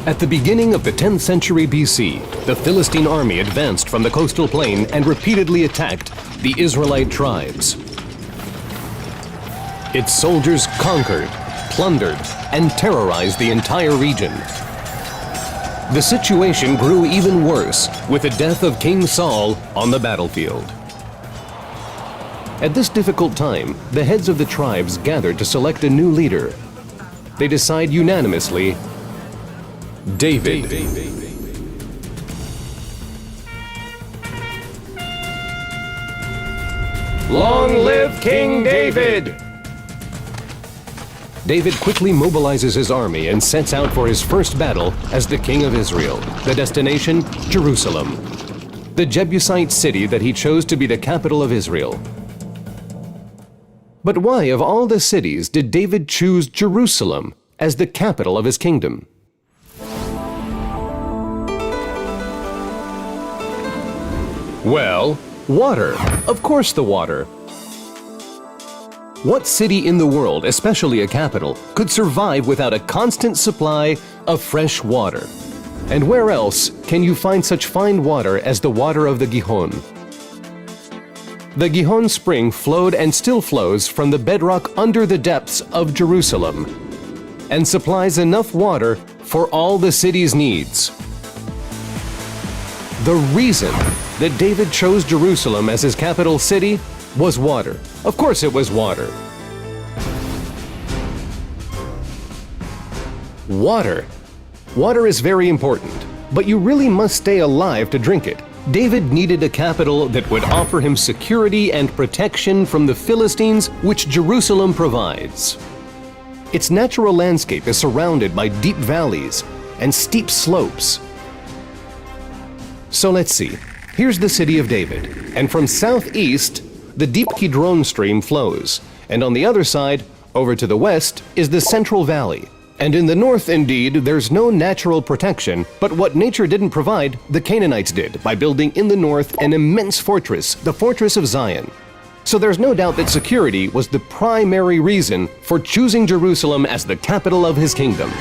At the beginning of the 10th century BC, the Philistine army advanced from the coastal plain and repeatedly attacked the Israelite tribes. Its soldiers conquered, plundered, and terrorized the entire region. The situation grew even worse with the death of King Saul on the battlefield. At this difficult time, the heads of the tribes gathered to select a new leader. They decide unanimously, David. Long live King David! David quickly mobilizes his army and sets out for his first battle as the king of Israel. The destination, Jerusalem, the Jebusite city that he chose to be the capital of Israel. But why, of all the cities, did David choose Jerusalem as the capital of his kingdom? Well, water. Of course, the water. What city in the world, especially a capital, could survive without a constant supply of fresh water? And where else can you find such fine water as the water of the Gihon? The Gihon spring flowed and still flows from the bedrock under the depths of Jerusalem and supplies enough water for all the city's needs. The reason that David chose Jerusalem as his capital city was water. Of course it was water. Water. Water is very important, but you really must stay alive to drink it. David needed a capital that would offer him security and protection from the Philistines, which Jerusalem provides. Its natural landscape is surrounded by deep valleys and steep slopes. So let's see. Here's the city of David, and from southeast, the deep Kidron stream flows, and on the other side, over to the west, is the Central Valley. And in the north, indeed, there's no natural protection, but what nature didn't provide, the Canaanites did by building in the north an immense fortress, the Fortress of Zion. So there's no doubt that security was the primary reason for choosing Jerusalem as the capital of his kingdom.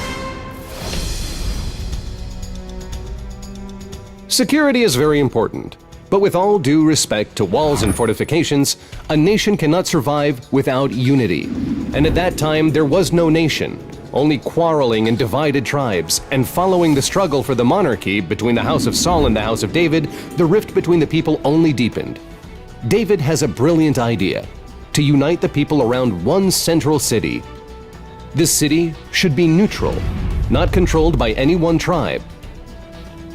Security is very important, but with all due respect to walls and fortifications, a nation cannot survive without unity. And at that time, there was no nation, only quarreling and divided tribes, and following the struggle for the monarchy between the house of Saul and the house of David, the rift between the people only deepened. David has a brilliant idea: to unite the people around one central city. This city should be neutral, not controlled by any one tribe.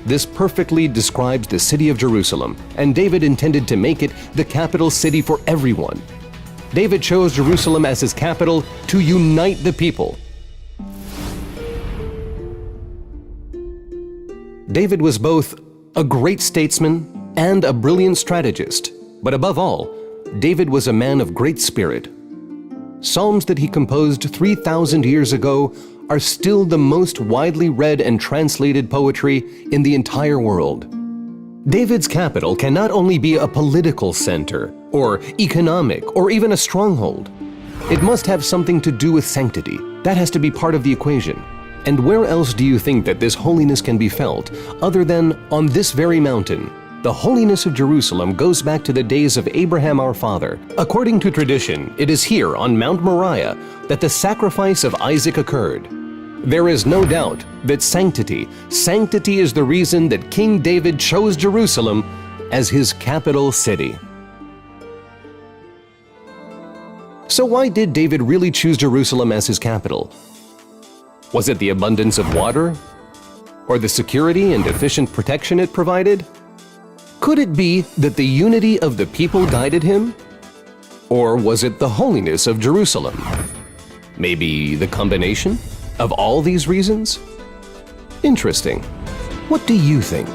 This perfectly describes the city of Jerusalem, and David intended to make it the capital city for everyone. David chose Jerusalem as his capital to unite the people. David was both a great statesman and a brilliant strategist, but above all, David was a man of great spirit. Psalms that he composed 3,000 years ago are still the most widely read and translated poetry in the entire world. David's capital can not only be a political center, or economic, or even a stronghold. It must have something to do with sanctity. That has to be part of the equation. And where else do you think that this holiness can be felt, other than on this very mountain? The holiness of Jerusalem goes back to the days of Abraham our father. According to tradition, it is here on Mount Moriah that the sacrifice of Isaac occurred. There is no doubt that sanctity is the reason that King David chose Jerusalem as his capital city. So why did David really choose Jerusalem as his capital? Was it the abundance of water? Or the security and efficient protection it provided? Could it be that the unity of the people guided him? Or was it the holiness of Jerusalem? Maybe the combination of all these reasons? Interesting. What do you think?